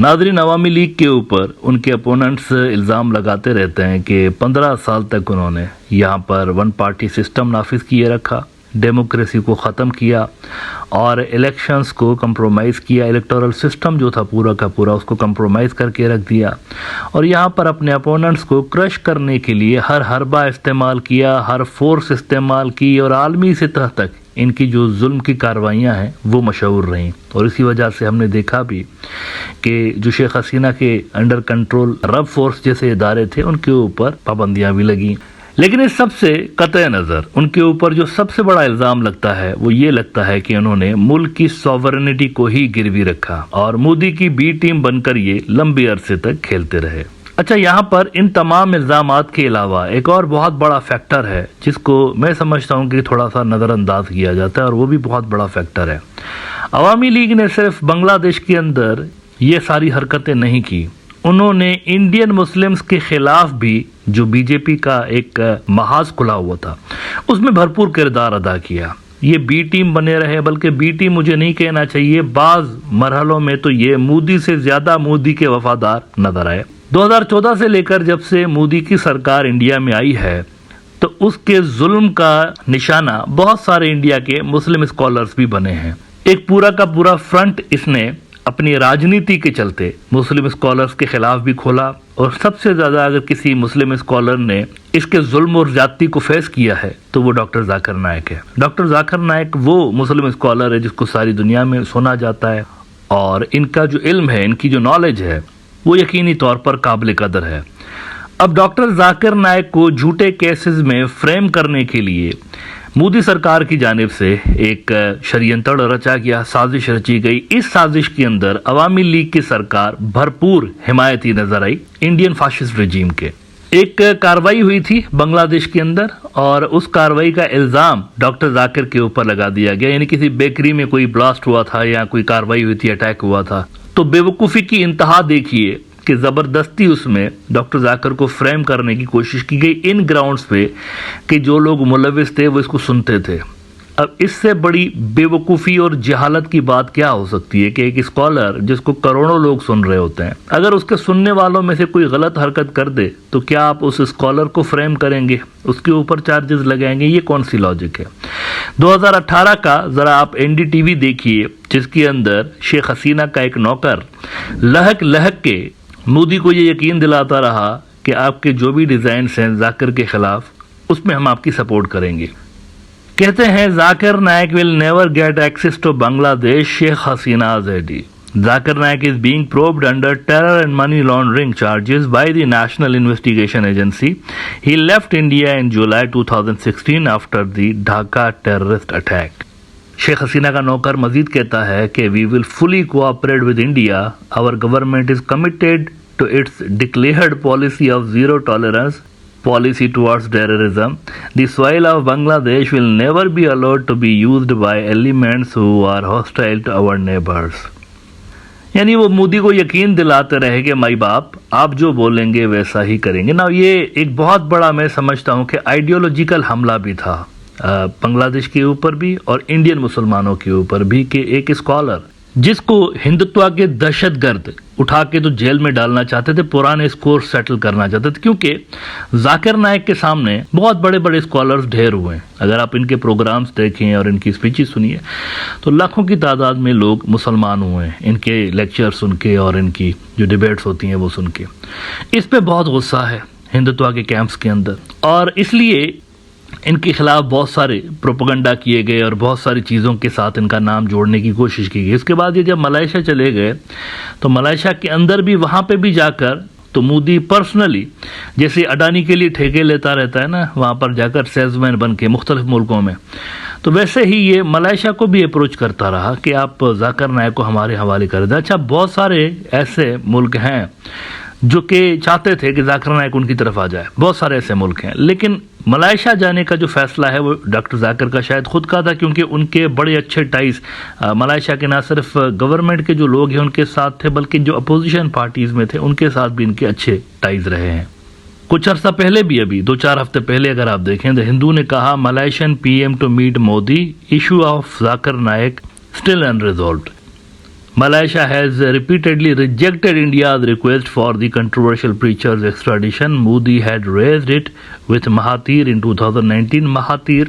ناظرین، عوامی لیگ کے اوپر ان کے اپوننٹس الزام لگاتے رہتے ہیں کہ 15 سال تک انہوں نے یہاں پر ون پارٹی سسٹم نافذ کیے رکھا، ڈیموکریسی کو ختم کیا اور الیکشنز کو کمپرومائز کیا، الیکٹورل سسٹم جو تھا پورا کا پورا اس کو کمپرومائز کر کے رکھ دیا، اور یہاں پر اپنے اپوننٹس کو کرش کرنے کے لیے ہر حربہ استعمال کیا، ہر فورس استعمال کی، اور عالمی سطح تک ان کی جو ظلم کی کاروائیاں ہیں وہ مشہور رہیں، اور اسی وجہ سے ہم نے دیکھا بھی کہ جو شیخ حسینہ کے انڈر کنٹرول رب فورس جیسے ادارے تھے ان کے اوپر پابندیاں بھی لگیں۔ لیکن اس سب سے قطع نظر ان کے اوپر جو سب سے بڑا الزام لگتا ہے وہ یہ لگتا ہے کہ انہوں نے ملک کی سوورنٹی کو ہی گروی رکھا اور مودی کی بی ٹیم بن کر یہ لمبے عرصے تک کھیلتے رہے۔ اچھا، یہاں پر ان تمام الزامات کے علاوہ ایک اور بہت بڑا فیکٹر ہے جس کو میں سمجھتا ہوں کہ تھوڑا سا نظر انداز کیا جاتا ہے، اور وہ بھی بہت بڑا فیکٹر ہے۔ عوامی لیگ نے صرف بنگلہ دیش کے اندر یہ ساری حرکتیں نہیں کی، انہوں نے انڈین مسلمز کے خلاف بھی جو بی جے پی کا ایک محاذ کھلا ہوا تھا اس میں بھرپور کردار ادا کیا۔ یہ بی ٹیم بنے رہے، بلکہ بی ٹیم مجھے نہیں کہنا چاہیے، بعض مرحلوں میں تو یہ مودی سے زیادہ مودی کے وفادار نظر آئے۔ 2014 سے لے کر جب سے مودی کی سرکار انڈیا میں آئی ہے تو اس کے ظلم کا نشانہ بہت سارے انڈیا کے مسلم اسکالرز بھی بنے ہیں۔ ایک پورا کا پورا فرنٹ اس نے اپنی راجنیتی کے چلتے مسلم اسکالرز کے خلاف بھی کھولا، اور سب سے زیادہ اگر کسی مسلم اسکالر نے اس کے ظلم اور زیادتی کو فیس کیا ہے تو وہ ڈاکٹر ذاکر نائک ہے۔ ڈاکٹر ذاکر نائک وہ مسلم اسکالر ہے جس کو ساری دنیا میں سنا جاتا ہے، اور ان کا جو علم ہے، ان کی جو نالج ہے وہ یقینی طور پر قابل قدر ہے۔ اب ڈاکٹر ذاکر نائک کو جھوٹے کیسز میں فریم کرنے کے لیے مودی سرکار کی جانب سے ایک شریعنتر رچا گیا، سازش رچی گئی۔ اس سازش کے اندر عوامی لیگ کی سرکار بھرپور حمایتی نظر آئی انڈین فاشسٹ رجیم کے۔ ایک کاروائی ہوئی تھی بنگلہ دیش کے اندر، اور اس کاروائی کا الزام ڈاکٹر ذاکر کے اوپر لگا دیا گیا، یعنی کسی بیکری میں کوئی بلاسٹ ہوا تھا یا کوئی کاروائی ہوئی تھی، اٹیک ہوا تھا۔ تو بے وقوفی کی انتہا دیکھیے کہ زبردستی اس میں ڈاکٹر ذاکر کو فریم کرنے کی کوشش کی گئی ان گراؤنڈز پہ کہ جو لوگ ملوث تھے وہ اس کو سنتے تھے۔ اب اس سے بڑی بے وقوفی اور جہالت کی بات کیا ہو سکتی ہے کہ ایک اسکالر جس کو کروڑوں لوگ سن رہے ہوتے ہیں، اگر اس کے سننے والوں میں سے کوئی غلط حرکت کر دے تو کیا آپ اس اسکالر کو فریم کریں گے، اس کے اوپر چارجز لگائیں گے؟ یہ کون سی لاجک ہے؟ 2018 کا ذرا آپ این ڈی ٹی وی دیکھیے جس کے اندر شیخ حسینہ کا ایک نوکر لہک لہک کے مودی کو یہ یقین دلاتا رہا کہ آپ کے جو بھی ڈیزائنز ہیں ذاکر کے خلاف اس میں ہم آپ کی سپورٹ کریں گے۔ کہتے ہیں Zakir Naik will never get access to Bangladesh, Sheikh Hasina Modi. Zakir Naik is being probed under terror and money laundering charges by the National Investigation Agency. He left India in July 2016 after the Dhaka terrorist attack. Sheikh Hasina کا نوکر مزید کہتا ہے کہ we will fully cooperate with India. Our government is committed to its declared policy of zero tolerance policy towards terrorism. The soil of Bangladesh will never be allowed to be used by elements who are hostile to our neighbors. یعنی وہ مودی کو یقین دلاتے رہے کہ مائی باپ آپ جو بولیں گے ویسا ہی کریں گے نا۔ یہ ایک بہت بڑا میں سمجھتا ہوں کہ آئیڈیولوجیکل حملہ بھی تھا بنگلہ دیش کے اوپر بھی اور انڈین مسلمانوں کے اوپر بھی، کہ ایک اسکالر جس کو ہندتوا کے دہشت گرد اٹھا کے تو جیل میں ڈالنا چاہتے تھے، پرانے اسکور سیٹل کرنا چاہتے تھے، کیونکہ ذاکر نائک کے سامنے بہت بڑے بڑے اسکالرز ڈھیر ہوئے ہیں۔ اگر آپ ان کے پروگرامز دیکھیں اور ان کی اسپیچز سنیے تو لاکھوں کی تعداد میں لوگ مسلمان ہوئے ہیں ان کے لیکچر سن کے اور ان کی جو ڈیبیٹس ہوتی ہیں وہ سن کے۔ اس پہ بہت غصہ ہے ہندتوا کے کیمپس کے اندر، اور اس لیے ان کے خلاف بہت سارے پروپیگنڈا کیے گئے اور بہت ساری چیزوں کے ساتھ ان کا نام جوڑنے کی کوشش کی گئی۔ اس کے بعد یہ جب ملائیشیا چلے گئے تو ملائیشیا کے اندر بھی وہاں پہ بھی جا کر تو مودی پرسنلی جیسے اڈانی کے لیے ٹھیکے لیتا رہتا ہے نا، وہاں پر جا کر سیلز مین بن کے مختلف ملکوں میں، تو ویسے ہی یہ ملائیشیا کو بھی اپروچ کرتا رہا کہ آپ ذاکر نائک کو ہمارے حوالے کر دیں۔ اچھا، بہت سارے ایسے ملک ہیں جو کہ چاہتے تھے کہ ذاکر نائک ان کی طرف آ جائے، بہت سارے ایسے ملک ہیں، لیکن ملائیشیا جانے کا جو فیصلہ ہے وہ ڈاکٹر ذاکر کا شاید خود کا تھا، کیونکہ ان کے بڑے اچھے ٹائز ملائیشیا کے نہ صرف گورنمنٹ کے جو لوگ ہیں ان کے ساتھ تھے، بلکہ جو اپوزیشن پارٹیز میں تھے ان کے ساتھ بھی ان کے اچھے ٹائز رہے ہیں۔ کچھ عرصہ پہلے بھی، ابھی 2-4 ہفتے پہلے اگر آپ دیکھیں، دی ہندو نے کہا Malaysian P M to meet Modi, issue of Zakir Naik still unresolved. Malaysia has repeatedly rejected India's request for the controversial preacher's extradition. Modi had raised it with Mahathir in 2019. Mahathir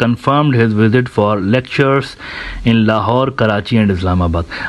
confirmed his visit for lectures in Lahore, Karachi and Islamabad।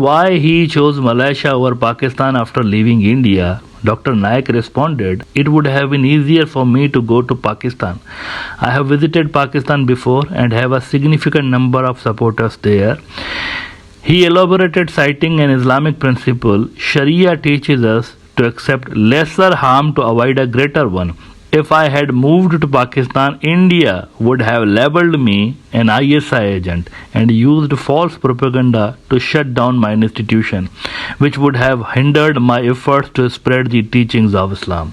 why he chose Malaysia over Pakistan after leaving India, Dr. Naik responded, "It would have been easier for me to go to Pakistan. I have visited Pakistan before and have a significant number of supporters there." He elaborated, citing an Islamic principle, "Sharia teaches us to accept lesser harm to avoid a greater one. If I had moved to Pakistan, India would have labelled me an ISI agent and used false propaganda to shut down my institution, which would have hindered my efforts to spread the teachings of Islam."